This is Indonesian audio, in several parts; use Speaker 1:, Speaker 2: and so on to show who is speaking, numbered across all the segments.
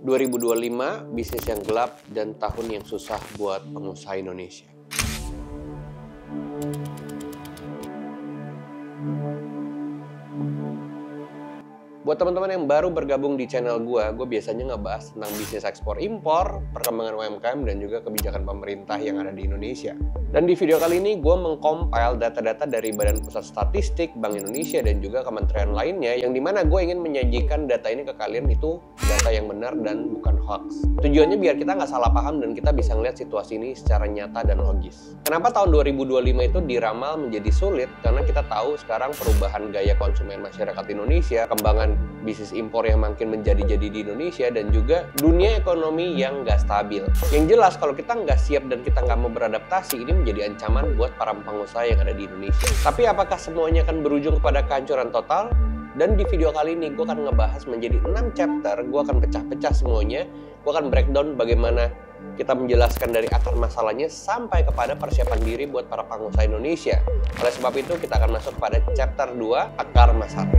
Speaker 1: 2025 bisnis yang gelap dan tahun yang susah buat pengusaha Indonesia. Buat teman-teman yang baru bergabung di channel gue biasanya ngebahas tentang bisnis ekspor-impor, perkembangan UMKM, dan juga kebijakan pemerintah yang ada di Indonesia. Dan di video kali ini gue mengcompile data-data dari Badan Pusat Statistik, Bank Indonesia, dan juga kementerian lainnya, yang dimana gue ingin menyajikan data ini ke kalian itu data yang benar dan bukan hoax. Tujuannya biar kita nggak salah paham dan kita bisa ngeliat situasi ini secara nyata dan logis. Kenapa tahun 2025 itu diramal menjadi sulit? Karena kita tahu sekarang perubahan gaya konsumen masyarakat Indonesia, kembangan bisnis impor yang makin menjadi-jadi di Indonesia, dan juga dunia ekonomi yang nggak stabil. Yang jelas kalau kita nggak siap dan kita nggak mau beradaptasi, ini menjadi ancaman buat para pengusaha yang ada di Indonesia. Tapi apakah semuanya akan berujung kepada kehancuran total? Dan di video kali ini gue akan ngebahas menjadi 6 chapter, gue akan pecah-pecah semuanya, gue akan breakdown bagaimana kita menjelaskan dari akar masalahnya sampai kepada persiapan diri buat para pengusaha Indonesia. Oleh sebab itu kita akan masuk pada chapter 2, akar masalah.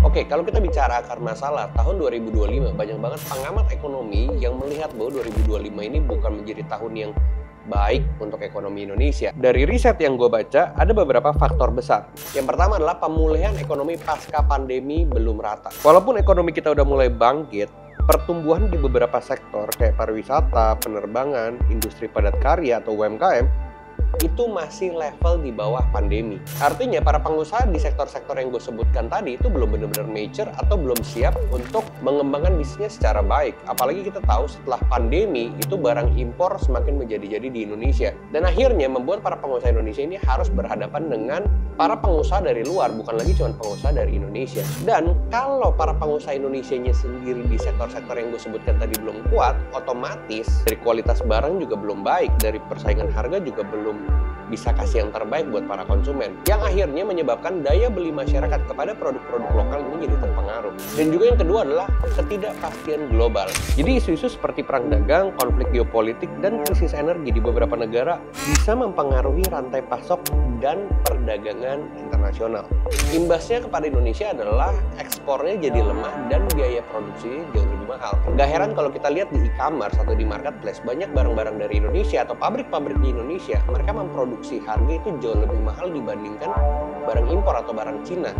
Speaker 1: Oke, kalau kita bicara akar masalah, tahun 2025 banyak banget pengamat ekonomi yang melihat bahwa 2025 ini bukan menjadi tahun yang baik untuk ekonomi Indonesia. Dari riset yang gue baca, ada beberapa faktor besar. Yang pertama adalah pemulihan ekonomi pasca pandemi belum rata. Walaupun ekonomi kita udah mulai bangkit, pertumbuhan di beberapa sektor kayak pariwisata, penerbangan, industri padat karya atau UMKM itu masih level di bawah pandemi. Artinya para pengusaha di sektor-sektor yang gue sebutkan tadi itu belum benar-benar mature atau belum siap untuk mengembangkan bisnisnya secara baik. Apalagi kita tahu setelah pandemi itu barang impor semakin menjadi-jadi di Indonesia. Dan akhirnya membuat para pengusaha Indonesia ini harus berhadapan dengan para pengusaha dari luar, bukan lagi cuma pengusaha dari Indonesia. Dan kalau para pengusaha Indonesianya sendiri di sektor-sektor yang gue sebutkan tadi belum kuat, otomatis dari kualitas barang juga belum baik, dari persaingan harga juga belum bisa kasih yang terbaik buat para konsumen, yang akhirnya menyebabkan daya beli masyarakat kepada produk-produk lokal ini jadi terpengaruh. Dan juga yang kedua adalah ketidakpastian global. Jadi isu-isu seperti perang dagang, konflik geopolitik, dan krisis energi di beberapa negara bisa mempengaruhi rantai pasok dan perdagangan internasional. Imbasnya kepada Indonesia adalah ekspornya jadi lemah dan biaya produksinya jauh lebih mahal. Gak heran kalau kita lihat di e-commerce atau di marketplace, banyak barang-barang dari Indonesia atau pabrik-pabrik di Indonesia, mereka memproduksi harga itu jauh lebih mahal dibandingkan barang impor atau barang Cina.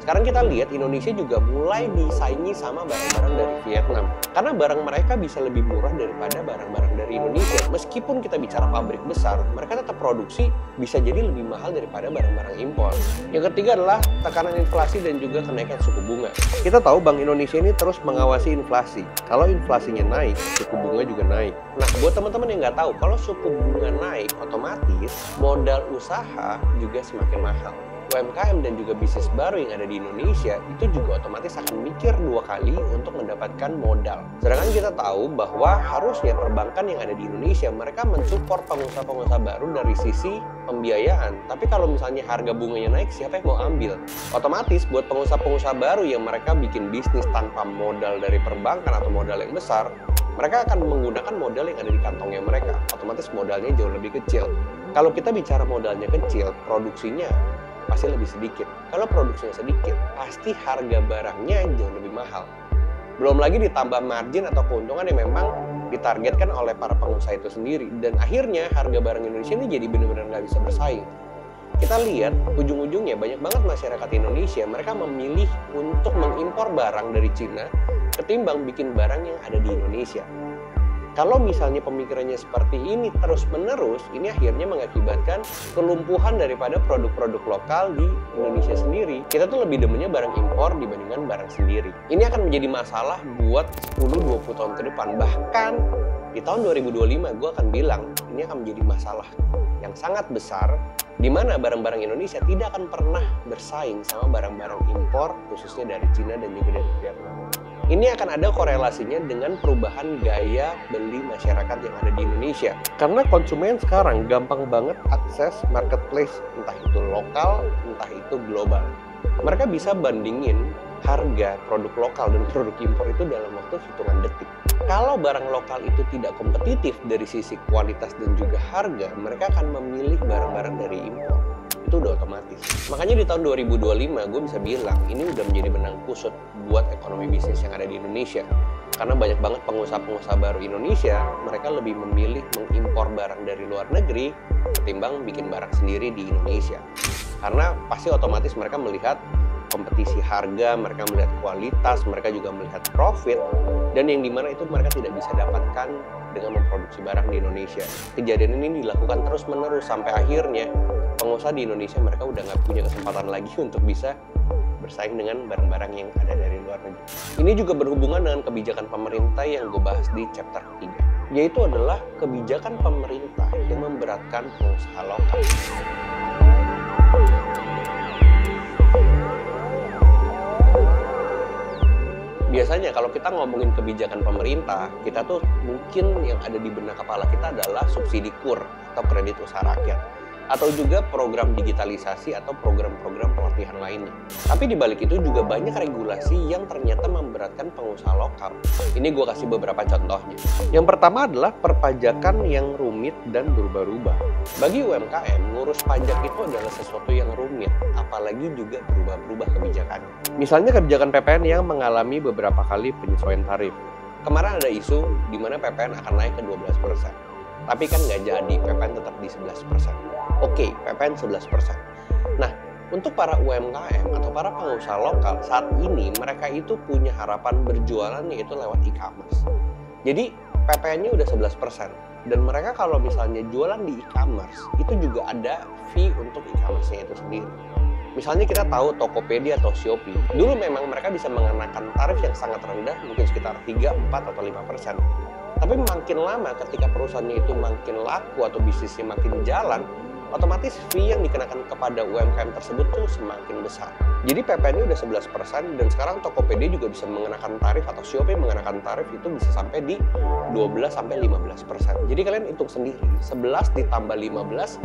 Speaker 1: Sekarang kita lihat Indonesia juga mulai disaingi sama barang-barang dari Vietnam. Karena barang mereka bisa lebih murah daripada barang-barang dari Indonesia. Meskipun kita bicara pabrik besar, mereka tetap produksi bisa jadi lebih mahal daripada barang-barang impor. Yang ketiga adalah tekanan inflasi dan juga kenaikan suku bunga. Kita tahu Bank Indonesia ini terus mengawasi inflasi. Kalau inflasinya naik, suku bunga juga naik. Nah, buat teman-teman yang nggak tahu, kalau suku bunga naik, otomatis modal usaha juga semakin mahal. UMKM dan juga bisnis baru yang ada di Indonesia itu juga otomatis akan mikir 2 kali untuk mendapatkan modal. Sedangkan kita tahu bahwa harusnya perbankan yang ada di Indonesia mereka mensupport pengusaha-pengusaha baru dari sisi pembiayaan. Tapi kalau misalnya harga bunganya naik, siapa yang mau ambil? Otomatis buat pengusaha-pengusaha baru yang mereka bikin bisnis tanpa modal dari perbankan atau modal yang besar, mereka akan menggunakan modal yang ada di kantongnya mereka. Otomatis modalnya jauh lebih kecil. Kalau kita bicara modalnya kecil, produksinya pasti lebih sedikit. Kalau produksinya sedikit, pasti harga barangnya jauh lebih mahal. Belum lagi ditambah margin atau keuntungan yang memang ditargetkan oleh para pengusaha itu sendiri. Dan akhirnya harga barang Indonesia ini jadi benar-benar nggak bisa bersaing. Kita lihat ujung-ujungnya banyak banget masyarakat Indonesia mereka memilih untuk mengimpor barang dari Cina ketimbang bikin barang yang ada di Indonesia. Kalau misalnya pemikirannya seperti ini terus-menerus, ini akhirnya mengakibatkan kelumpuhan daripada produk-produk lokal di Indonesia sendiri. Kita tuh lebih demennya barang impor dibandingkan barang sendiri. Ini akan menjadi masalah buat 10-20 tahun ke depan. Bahkan di tahun 2025 gue akan bilang ini akan menjadi masalah yang sangat besar, di mana barang-barang Indonesia tidak akan pernah bersaing sama barang-barang impor, khususnya dari Cina dan juga dari Vietnam. Ini akan ada korelasinya dengan perubahan gaya beli masyarakat yang ada di Indonesia. Karena konsumen sekarang gampang banget akses marketplace, entah itu lokal, entah itu global. Mereka bisa bandingin harga produk lokal dan produk impor itu dalam waktu hitungan detik. Kalau barang lokal itu tidak kompetitif dari sisi kualitas dan juga harga, mereka akan memilih barang-barang dari impor. itu udah otomatis. Makanya di tahun 2025 gue bisa bilang ini udah menjadi benang kusut buat ekonomi bisnis yang ada di Indonesia. Karena banyak banget pengusaha-pengusaha baru Indonesia, mereka lebih memilih mengimpor barang dari luar negeri ketimbang bikin barang sendiri di Indonesia. Karena pasti otomatis mereka melihat kompetisi harga, mereka melihat kualitas, mereka juga melihat profit, dan yang dimana itu mereka tidak bisa dapatkan dengan memproduksi barang di Indonesia. Kejadian ini dilakukan terus-menerus sampai akhirnya pengusaha di Indonesia mereka udah nggak punya kesempatan lagi untuk bisa bersaing dengan barang-barang yang ada dari luar negeri. Ini juga berhubungan dengan kebijakan pemerintah yang gue bahas di chapter ketiga, yaitu adalah kebijakan pemerintah yang memberatkan pengusaha lokal. Biasanya kalau kita ngomongin kebijakan pemerintah, kita tuh mungkin yang ada di benak kepala kita adalah subsidi KUR atau kredit usaha rakyat, atau juga program digitalisasi atau program-program pelatihan lainnya. Tapi di balik itu juga banyak regulasi yang ternyata memberatkan pengusaha lokal. Ini gue kasih beberapa contohnya. Yang pertama adalah perpajakan yang rumit dan berubah-ubah. Bagi UMKM, ngurus pajak itu adalah sesuatu yang rumit, apalagi juga berubah-ubah kebijakannya. Misalnya kebijakan PPN yang mengalami beberapa kali penyesuaian tarif. Kemarin ada isu di mana PPN akan naik ke 12%. Tapi kan nggak jadi, PPN tetap di 11%. Oke, PPN 11%. Nah, untuk para UMKM atau para pengusaha lokal, saat ini mereka itu punya harapan berjualan yaitu lewat e-commerce. Jadi, PPN-nya udah 11%. Dan mereka kalau misalnya jualan di e-commerce, itu juga ada fee untuk e-commerce-nya itu sendiri. Misalnya kita tahu Tokopedia atau Shopee, dulu memang mereka bisa mengenakan tarif yang sangat rendah, mungkin sekitar 3, 4, atau 5%. Tapi makin lama ketika perusahaannya itu makin laku atau bisnisnya makin jalan, otomatis fee yang dikenakan kepada UMKM tersebut tuh semakin besar. Jadi PPN-nya udah 11% dan sekarang Tokopedia juga bisa mengenakan tarif atau Shopee mengenakan tarif itu bisa sampai di 12-15%. Jadi kalian hitung sendiri, 11 ditambah 15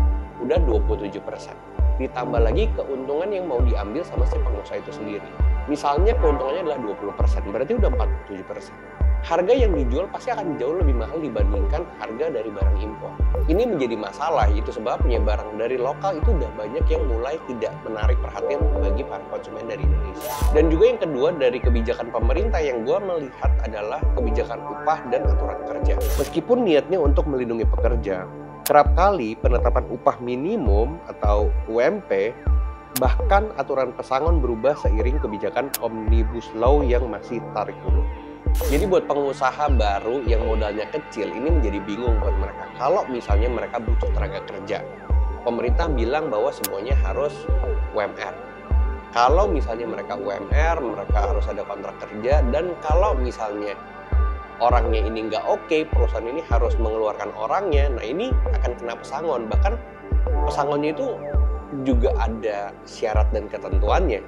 Speaker 1: udah 27%. Ditambah lagi keuntungan yang mau diambil sama si pengusaha itu sendiri. Misalnya keuntungannya adalah 20%, berarti udah 47%. Harga yang dijual pasti akan jauh lebih mahal dibandingkan harga dari barang impor. Ini menjadi masalah, itu sebabnya barang dari lokal itu udah banyak yang mulai tidak menarik perhatian bagi para konsumen dari Indonesia. Dan juga yang kedua dari kebijakan pemerintah yang gue melihat adalah kebijakan upah dan aturan kerja. Meskipun niatnya untuk melindungi pekerja, kerap kali penetapan upah minimum atau UMP bahkan aturan pesangon berubah seiring kebijakan Omnibus Law yang masih tarik ulur. Jadi buat pengusaha baru yang modalnya kecil ini menjadi bingung buat mereka. Kalau misalnya mereka butuh tenaga kerja, pemerintah bilang bahwa semuanya harus UMR. Kalau misalnya mereka UMR, mereka harus ada kontrak kerja, dan kalau misalnya orangnya ini nggak oke, perusahaan ini harus mengeluarkan orangnya, nah ini akan kena pesangon. Bahkan pesangonnya itu juga ada syarat dan ketentuannya.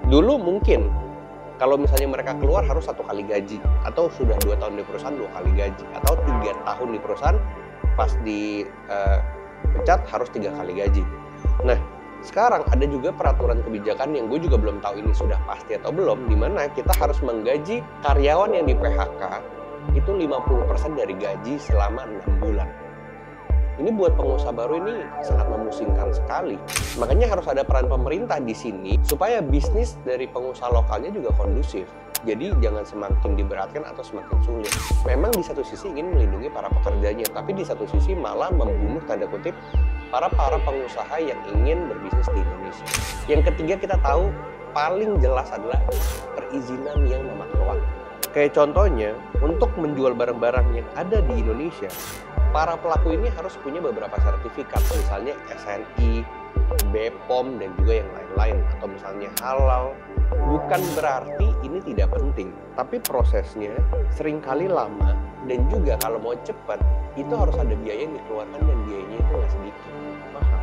Speaker 1: Dulu mungkin kalau misalnya mereka keluar harus 1 kali gaji, atau sudah 2 tahun di perusahaan 2 kali gaji, atau 3 tahun di perusahaan pas dipecat harus 3 kali gaji. Nah, sekarang ada juga peraturan kebijakan yang gue juga belum tahu ini sudah pasti atau belum, di mana kita harus menggaji karyawan yang di PHK itu 50% dari gaji selama 6 bulan. Ini buat pengusaha baru ini sangat memusingkan sekali. Makanya harus ada peran pemerintah di sini supaya bisnis dari pengusaha lokalnya juga kondusif. Jadi jangan semakin diberatkan atau semakin sulit. Memang di satu sisi ingin melindungi para pekerjanya, tapi di satu sisi malah membunuh tanda kutip para pengusaha yang ingin berbisnis di Indonesia. Yang ketiga kita tahu paling jelas adalah perizinan yang memakan waktu. Kayak contohnya, untuk menjual barang-barang yang ada di Indonesia, para pelaku ini harus punya beberapa sertifikat, misalnya SNI, BPOM, dan juga yang lain-lain, atau misalnya halal. Bukan berarti ini tidak penting, tapi prosesnya seringkali lama, dan juga kalau mau cepat, itu harus ada biaya yang dikeluarkan, dan biayanya itu nggak sedikit, mahal.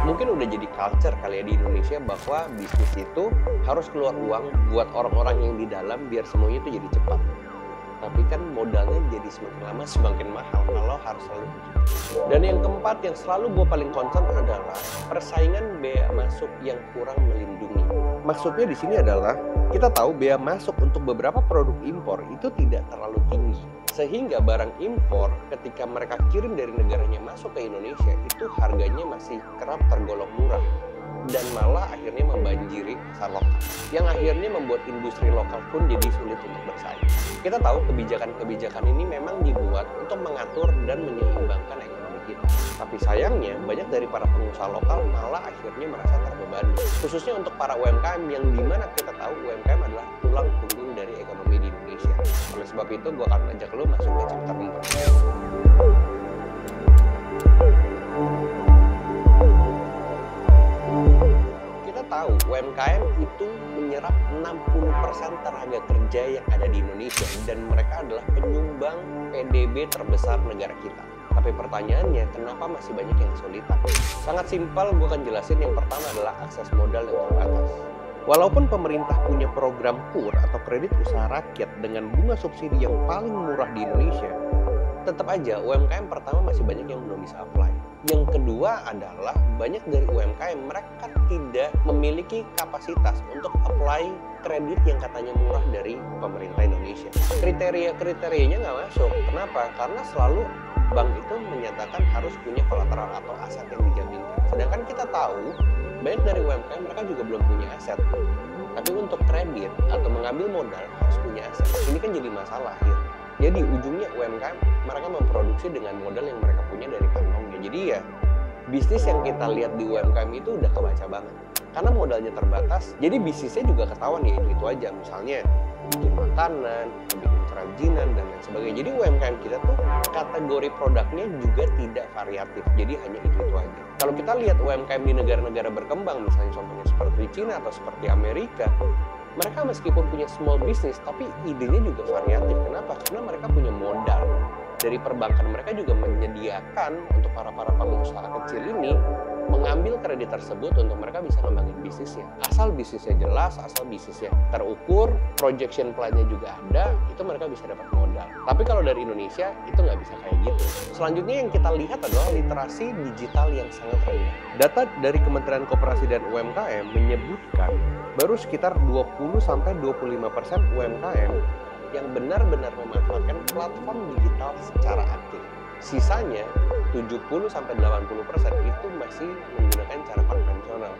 Speaker 1: Mungkin udah jadi culture kali ya di Indonesia bahwa bisnis itu harus keluar uang buat orang-orang yang di dalam biar semuanya itu jadi cepat. Tapi kan modalnya jadi semakin lama semakin mahal kalau harus selalu begitu. Dan yang keempat yang selalu gue paling concern adalah persaingan bea masuk yang kurang melindungi. Maksudnya di sini adalah kita tahu bea masuk untuk beberapa produk impor itu tidak terlalu tinggi. Sehingga barang impor ketika mereka kirim dari negaranya masuk ke Indonesia itu harganya masih kerap tergolong murah. dan malah akhirnya membanjiri pasar lokal, yang akhirnya membuat industri lokal pun jadi sulit untuk bersaing. Kita tahu kebijakan-kebijakan ini memang dibuat untuk mengatur dan menyeimbangkan ekonomi kita. Tapi sayangnya, banyak dari para pengusaha lokal malah akhirnya merasa terbebani. Khususnya untuk para UMKM yang dimana kita tahu UMKM adalah tulang punggung dari ekonomi di Indonesia. Oleh sebab itu, gue akan ajak lo masuk ke chapter 4. Tahu UMKM itu menyerap 60% tenaga kerja yang ada di Indonesia dan mereka adalah penyumbang PDB terbesar negara kita. Tapi pertanyaannya, kenapa masih banyak yang kesulitan? Sangat simpel, gue akan jelasin. Yang pertama adalah akses modal yang terbatas. Walaupun pemerintah punya program KUR atau kredit usaha rakyat dengan bunga subsidi yang paling murah di Indonesia, tetap aja UMKM pertama masih banyak yang belum bisa apply. Yang kedua adalah banyak dari UMKM mereka tidak memiliki kapasitas untuk apply kredit yang katanya murah dari pemerintah Indonesia. Kriterianya nggak masuk. Kenapa? Karena selalu bank itu menyatakan harus punya kolateral atau aset yang dijaminkan. Sedangkan kita tahu banyak dari UMKM mereka juga belum punya aset. Tapi untuk kredit atau mengambil modal harus punya aset. Ini kan jadi masalah akhirnya. Jadi ujungnya UMKM mereka memproduksi dengan modal yang mereka punya dari kantongnya. Jadi ya bisnis yang kita lihat di UMKM itu udah kebaca banget. Karena modalnya terbatas, jadi bisnisnya juga ketahuan ya itu aja. Misalnya bikin makanan, bikin kerajinan dan lain sebagainya. Jadi UMKM kita tuh kategori produknya juga tidak variatif. Jadi hanya itu aja. Kalau kita lihat UMKM di negara-negara berkembang, misalnya contohnya seperti Cina atau seperti Amerika, mereka meskipun punya small business, tapi idenya juga variatif. Kenapa? Karena mereka punya modal. Dari perbankan mereka juga menyediakan untuk para pengusaha kecil ini mengambil kredit tersebut untuk mereka bisa ngembangin bisnisnya. Asal bisnisnya jelas, asal bisnisnya terukur, projection plan-nya juga ada, itu mereka bisa dapat modal. Tapi kalau dari Indonesia, itu nggak bisa kayak gitu. Selanjutnya yang kita lihat adalah literasi digital yang sangat rendah. Data dari Kementerian Koperasi dan UMKM menyebutkan baru sekitar 20-25% UMKM yang benar-benar memanfaatkan platform digital secara aktif. Sisanya 70-80% itu masih menggunakan cara konvensional.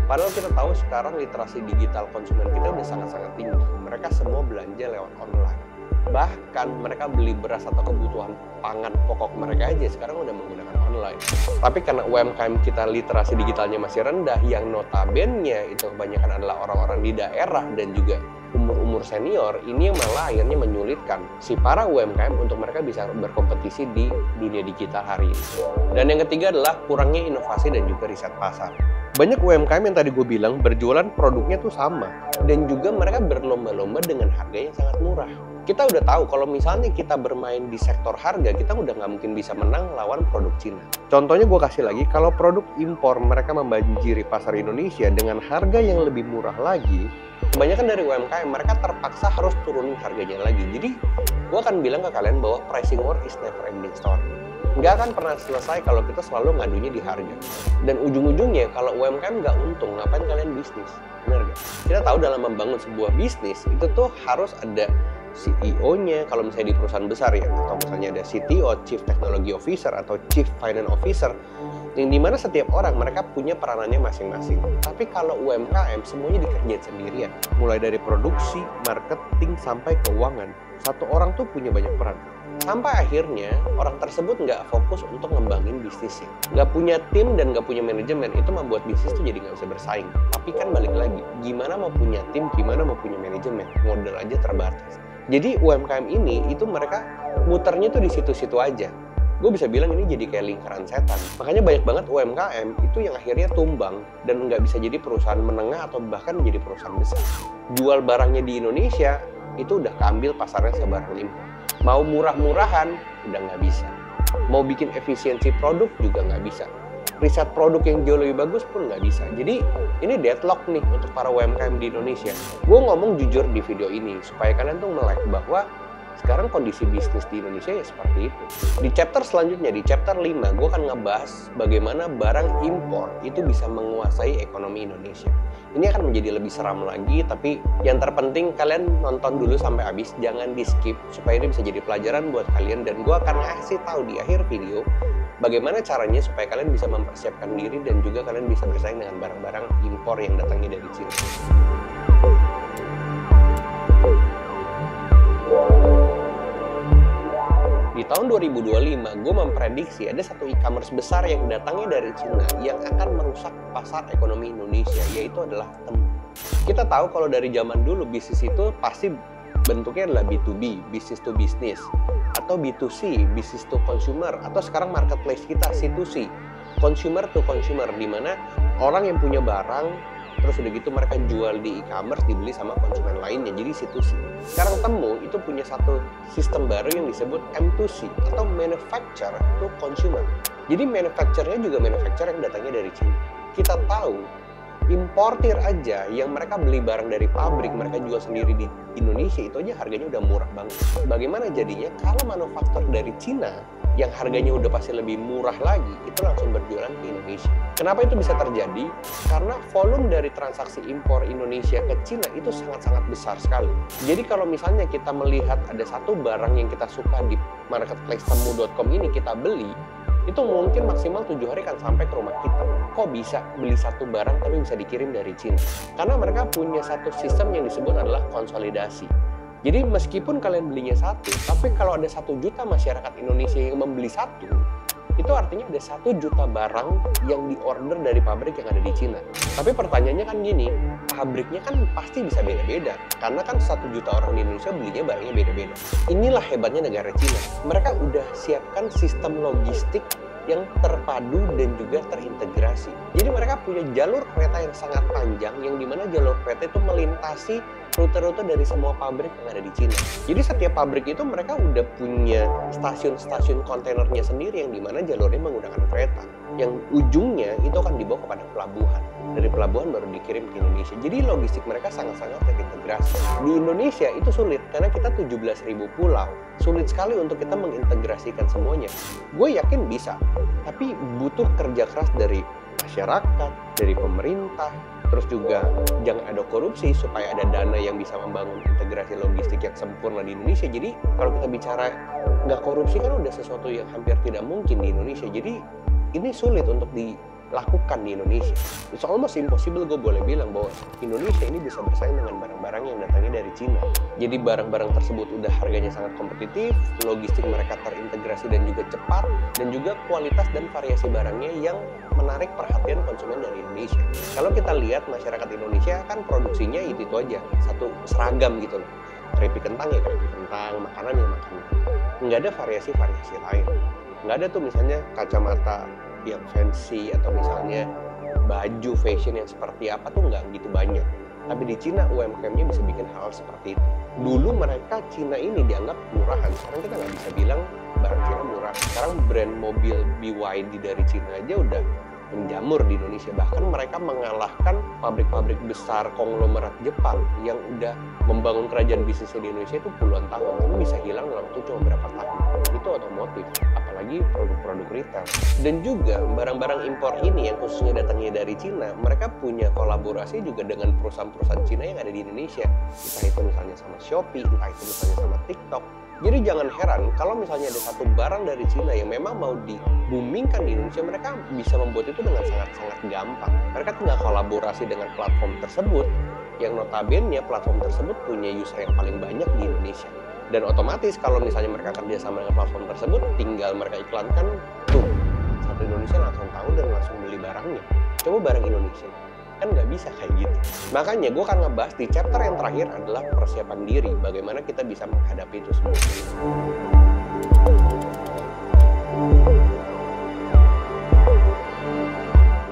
Speaker 1: Padahal kita tahu sekarang literasi digital konsumen kita udah sangat-sangat tinggi. Mereka semua belanja lewat online. Bahkan mereka beli beras atau kebutuhan pangan pokok mereka aja sekarang udah menggunakan online. Tapi karena UMKM kita literasi digitalnya masih rendah, yang notabene itu kebanyakan adalah orang-orang di daerah dan juga umur senior, ini yang malah akhirnya menyulitkan si para UMKM untuk mereka bisa berkompetisi di dunia digital hari ini. Dan yang ketiga adalah kurangnya inovasi dan juga riset pasar. Banyak UMKM yang tadi gue bilang berjualan produknya tuh sama dan juga mereka berlomba-lomba dengan harga yang sangat murah. Kita udah tahu kalau misalnya kita bermain di sektor harga, kita udah nggak mungkin bisa menang lawan produk Cina. Contohnya gue kasih lagi, kalau produk impor mereka membanjiri pasar Indonesia dengan harga yang lebih murah lagi, kebanyakan dari UMKM mereka terpaksa harus turunin harganya lagi. Jadi gue akan bilang ke kalian bahwa pricing war is never ending story. Nggak akan pernah selesai kalau kita selalu ngadunya di harga. Dan ujung-ujungnya kalau UMKM nggak untung, ngapain kalian bisnis? Benar nggak? Kita tahu dalam membangun sebuah bisnis itu tuh harus ada CEO-nya kalau misalnya di perusahaan besar ya, atau misalnya ada CTO, Chief Technology Officer atau Chief Finance Officer, yang dimana setiap orang mereka punya peranannya masing-masing. Tapi kalau UMKM semuanya dikerjain sendirian, mulai dari produksi, marketing sampai keuangan, satu orang tuh punya banyak peran. Sampai akhirnya orang tersebut nggak fokus untuk ngembangin bisnisnya, nggak punya tim dan nggak punya manajemen, itu membuat bisnis tuh jadi nggak bisa bersaing. Tapi kan balik lagi, gimana mau punya tim, gimana mau punya manajemen, modal aja terbatas. Jadi UMKM ini itu mereka muternya tuh di situ-situ aja. Gue bisa bilang ini jadi kayak lingkaran setan. Makanya banyak banget UMKM itu yang akhirnya tumbang dan nggak bisa jadi perusahaan menengah atau bahkan menjadi perusahaan besar. Jual barangnya di Indonesia itu udah keambil pasarnya sebarang impor. Mau murah-murahan udah nggak bisa. Mau bikin efisiensi produk juga nggak bisa. Riset produk yang jauh lebih bagus pun nggak bisa. Jadi ini deadlock nih untuk para UMKM di Indonesia. Gue ngomong jujur di video ini supaya kalian tuh melek bahwa sekarang kondisi bisnis di Indonesia ya seperti itu. Di chapter selanjutnya, di chapter 5, gue akan ngebahas bagaimana barang impor itu bisa menguasai ekonomi Indonesia. Ini akan menjadi lebih seram lagi, tapi yang terpenting kalian nonton dulu sampai habis, jangan di skip supaya ini bisa jadi pelajaran buat kalian. Dan gue akan ngasih tahu di akhir video Bagaimana caranya supaya kalian bisa mempersiapkan diri dan juga kalian bisa bersaing dengan barang-barang impor yang datangnya dari Cina. Di tahun 2025, gue memprediksi ada satu e-commerce besar yang datangnya dari Cina yang akan merusak pasar ekonomi Indonesia, yaitu adalah Temu. Kita tahu kalau dari zaman dulu bisnis itu pasti bentuknya adalah B2B, business to business, atau B2C, business to consumer, atau sekarang marketplace kita C2C, consumer to consumer, di mana orang yang punya barang, terus udah gitu mereka jual di e-commerce, dibeli sama konsumen lainnya, jadi C2C. Sekarang Temu itu punya satu sistem baru yang disebut M2C, atau manufacture to consumer. Jadi manufacture-nya juga manufacture yang datangnya dari China. Kita tahu importir aja yang mereka beli barang dari pabrik, mereka jual sendiri di Indonesia, itu aja harganya udah murah banget. Bagaimana jadinya kalau manufaktur dari Cina yang harganya udah pasti lebih murah lagi, itu langsung berjualan ke Indonesia. Kenapa itu bisa terjadi? Karena volume dari transaksi impor Indonesia ke Cina itu sangat-sangat besar sekali. Jadi kalau misalnya kita melihat ada satu barang yang kita suka di marketplace temu.com ini kita beli, itu mungkin maksimal 7 hari kan sampai ke rumah kita. Kok bisa beli satu barang tapi bisa dikirim dari Cina? Karena mereka punya satu sistem yang disebut adalah konsolidasi. Jadi meskipun kalian belinya satu, tapi kalau ada 1 juta masyarakat Indonesia yang membeli satu, itu artinya ada 1 juta barang yang diorder dari pabrik yang ada di Cina. Tapi pertanyaannya kan gini, pabriknya kan pasti bisa beda-beda, karena kan 1 juta orang di Indonesia belinya barangnya beda-beda. Inilah hebatnya negara Cina. Mereka udah siapkan sistem logistik yang terpadu dan juga terintegrasi. Jadi mereka punya jalur kereta yang sangat panjang, yang dimana jalur kereta itu melintasi rute-rute dari semua pabrik yang ada di Cina. Jadi setiap pabrik itu mereka udah punya stasiun-stasiun kontainernya sendiri, yang dimana jalurnya menggunakan kereta, yang ujungnya itu akan dibawa kepada pelabuhan. Dari pelabuhan baru dikirim ke Indonesia. Jadi logistik mereka sangat-sangat terintegrasi. Di Indonesia itu sulit, karena kita 17.000 pulau. Sulit sekali untuk kita mengintegrasikan semuanya. Gue yakin bisa, tapi butuh kerja keras dari masyarakat, dari pemerintah, terus juga jangan ada korupsi supaya ada dana yang bisa membangun integrasi logistik yang sempurna di Indonesia. Jadi kalau kita bicara nggak korupsi kan udah sesuatu yang hampir tidak mungkin di Indonesia. Jadi ini sulit untuk dilakukan di Indonesia. It's almost impossible, gue boleh bilang bahwa Indonesia ini bisa bersaing dengan barang-barang yang datangnya dari Cina. Jadi barang-barang tersebut udah harganya sangat kompetitif, logistik mereka terintegrasi dan juga cepat, dan juga kualitas dan variasi barangnya yang menarik perhatian konsumen dari Indonesia. Kalau kita lihat masyarakat Indonesia kan produksinya itu aja, satu seragam gitu loh. Keripik kentang ya keripik kentang, makanan ya makanan. Nggak ada variasi-variasi lain. Nggak ada tuh misalnya kacamata yang fancy atau misalnya baju fashion yang seperti apa tuh nggak gitu banyak. Tapi di Cina UMKM-nya bisa bikin hal seperti itu. Dulu mereka Cina ini dianggap murahan, sekarang kita nggak bisa bilang barang Cina murah. Sekarang brand mobil BYD dari Cina aja udah menjamur di Indonesia. Bahkan mereka mengalahkan pabrik-pabrik besar konglomerat Jepang yang udah membangun kerajaan bisnisnya di Indonesia itu puluhan tahun, tapi bisa hilang dalam waktu cuma berapa tahun. Itu otomotif, apalagi produk-produk retail. Dan juga barang-barang impor ini yang khususnya datangnya dari Cina, mereka punya kolaborasi juga dengan perusahaan-perusahaan Cina yang ada di Indonesia. Entah itu misalnya sama Shopee, entah itu misalnya sama TikTok. Jadi jangan heran kalau misalnya ada satu barang dari Cina yang memang mau di-boomingkan di Indonesia, mereka bisa membuat itu dengan sangat-sangat gampang. Mereka tinggal kolaborasi dengan platform tersebut, yang notabene platform tersebut punya user yang paling banyak di Indonesia. Dan otomatis kalau misalnya mereka kerjasama dengan platform tersebut, tinggal mereka iklankan, tuh, satu Indonesia langsung tahu dan langsung beli barangnya. Coba barang Indonesia. Kan nggak bisa kayak gitu. Makanya gue akan ngebahas di chapter yang terakhir adalah persiapan diri, bagaimana kita bisa menghadapi itu semua.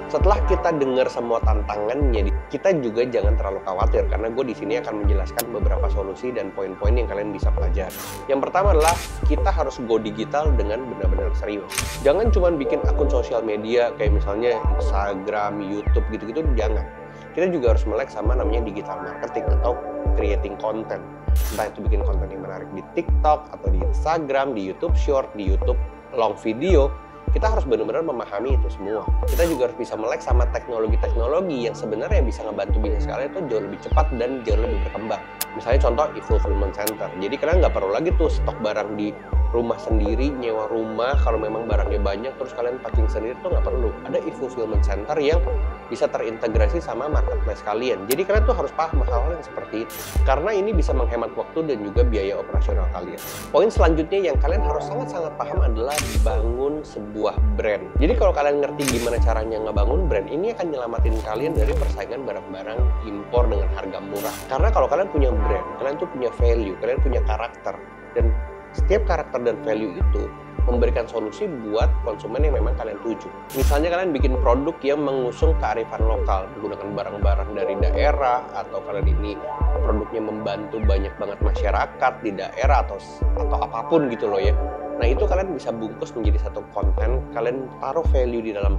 Speaker 1: Setelah kita dengar semua tantangannya, kita juga jangan terlalu khawatir, karena gue di sini akan menjelaskan beberapa solusi dan poin-poin yang kalian bisa pelajari. Yang pertama adalah kita harus go digital dengan benar-benar serius. Jangan cuma bikin akun sosial media kayak misalnya Instagram, YouTube gitu-gitu, jangan. Kita juga harus melek sama namanya digital marketing atau creating content. Entah itu bikin konten yang menarik di TikTok atau di Instagram, di YouTube Short, di YouTube long video. Kita harus benar-benar memahami itu semua. Kita juga harus bisa melek sama teknologi-teknologi yang sebenarnya bisa ngebantu bisnis kalian itu jauh lebih cepat dan jauh lebih berkembang. Misalnya contoh e-fulfillment center. Jadi kalian nggak perlu lagi tuh stok barang di rumah sendiri, nyewa rumah kalau memang barangnya banyak, terus kalian packing sendiri tuh nggak perlu. Ada e-fulfillment center yang bisa terintegrasi sama marketplace kalian. Jadi kalian tuh harus paham hal-hal yang seperti itu, karena ini bisa menghemat waktu dan juga biaya operasional kalian. Poin selanjutnya yang kalian harus sangat-sangat paham adalah bangun sebuah brand. Jadi kalau kalian ngerti gimana caranya ngebangun brand, ini akan nyelamatin kalian dari persaingan barang-barang impor dengan harga murah. Karena kalau kalian punya brand, kalian tuh punya value, kalian punya karakter, dan setiap karakter dan value itu memberikan solusi buat konsumen yang memang kalian tuju. Misalnya kalian bikin produk yang mengusung kearifan lokal, menggunakan barang-barang dari daerah, atau kalian ini produknya membantu banyak banget masyarakat di daerah atau apapun gitu loh ya. Nah itu kalian bisa bungkus menjadi satu konten, kalian taruh value di dalam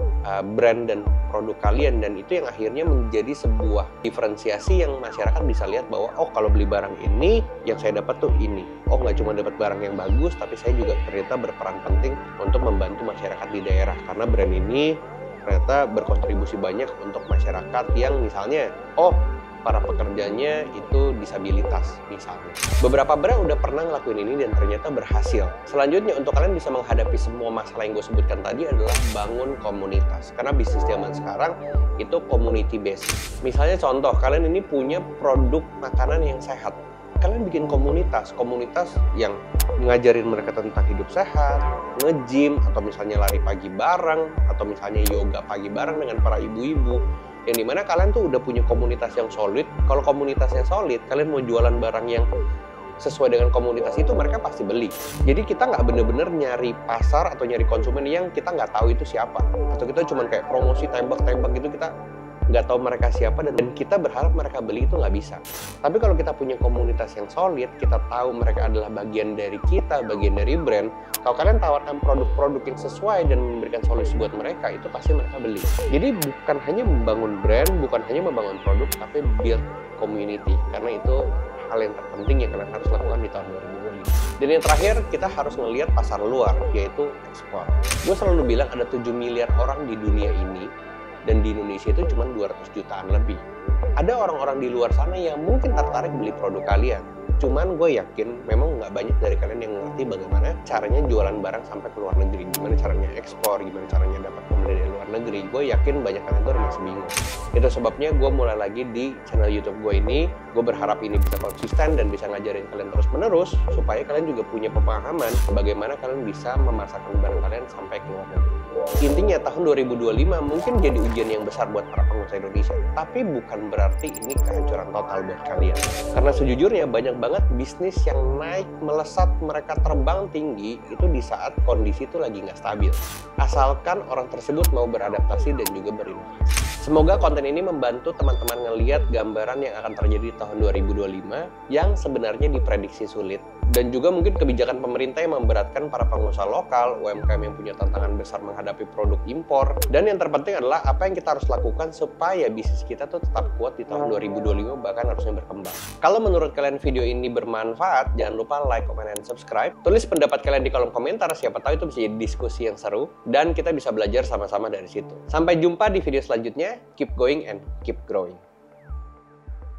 Speaker 1: brand dan produk kalian, dan itu yang akhirnya menjadi sebuah diferensiasi yang masyarakat bisa lihat bahwa oh kalau beli barang ini yang saya dapat tuh ini. Oh nggak cuma dapat barang yang bagus, tapi saya juga ternyata berperan penting untuk membantu masyarakat di daerah, karena brand ini ternyata berkontribusi banyak untuk masyarakat yang misalnya para pekerjanya itu disabilitas misalnya. Beberapa brand udah pernah ngelakuin ini dan ternyata berhasil. Selanjutnya untuk kalian bisa menghadapi semua masalah yang gue sebutkan tadi adalah bangun komunitas. Karena bisnis zaman sekarang itu community based. Misalnya contoh, kalian ini punya produk makanan yang sehat. Kalian bikin komunitas yang ngajarin mereka tentang hidup sehat, nge-gym, atau misalnya lari pagi bareng, atau misalnya yoga pagi bareng dengan para ibu-ibu. Yang dimana kalian tuh udah punya komunitas yang solid. Kalau komunitasnya solid, kalian mau jualan barang yang sesuai dengan komunitas itu, mereka pasti beli. Jadi kita nggak bener-bener nyari pasar atau nyari konsumen yang kita nggak tahu itu siapa. Atau kita cuma kayak promosi tembak-tembak gitu, kita nggak tahu mereka siapa dan kita berharap mereka beli, itu nggak bisa. Tapi kalau kita punya komunitas yang solid, kita tahu mereka adalah bagian dari kita, bagian dari brand. Kalau kalian tawarkan produk-produk yang sesuai dan memberikan solusi buat mereka, itu pasti mereka beli. Jadi bukan hanya membangun brand, bukan hanya membangun produk, tapi build community. Karena itu hal yang terpenting yang kalian harus lakukan di tahun 2025. Dan yang terakhir, kita harus melihat pasar luar, yaitu ekspor. Gue selalu bilang ada 7 miliar orang di dunia ini, dan di Indonesia itu cuma 200 jutaan lebih. Ada orang-orang di luar sana yang mungkin tertarik beli produk kalian. Cuman gue yakin memang nggak banyak dari kalian yang ngerti bagaimana caranya jualan barang sampai ke luar negeri, gimana caranya ekspor, gimana caranya dapat pembeli dari luar negeri. Gue yakin banyak kalian tuh masih bingung. Itu sebabnya gue mulai lagi di channel YouTube gue ini. Gue berharap ini bisa konsisten dan bisa ngajarin kalian terus-menerus, supaya kalian juga punya pemahaman bagaimana kalian bisa memasarkan barang kalian sampai ke luar negeri. Intinya tahun 2025 mungkin jadi ujian yang besar buat para pengusaha Indonesia, tapi bukan berarti ini kehancuran total buat kalian. Karena sejujurnya banyak banget bisnis yang naik melesat, mereka terbang tinggi itu di saat kondisi itu lagi nggak stabil. Asalkan orang tersebut mau beradaptasi dan juga berinovasi. Semoga konten ini membantu teman-teman ngelihat gambaran yang akan terjadi di tahun 2025 yang sebenarnya diprediksi sulit. Dan juga mungkin kebijakan pemerintah yang memberatkan para pengusaha lokal, UMKM yang punya tantangan besar menghadapi produk impor. Dan yang terpenting adalah apa yang kita harus lakukan supaya bisnis kita tuh tetap kuat di tahun 2025, bahkan harusnya berkembang. Kalau menurut kalian video ini bermanfaat, jangan lupa like, comment, and subscribe. Tulis pendapat kalian di kolom komentar, siapa tahu itu bisa jadi diskusi yang seru. Dan kita bisa belajar sama-sama dari situ. Sampai jumpa di video selanjutnya. Keep going and keep growing.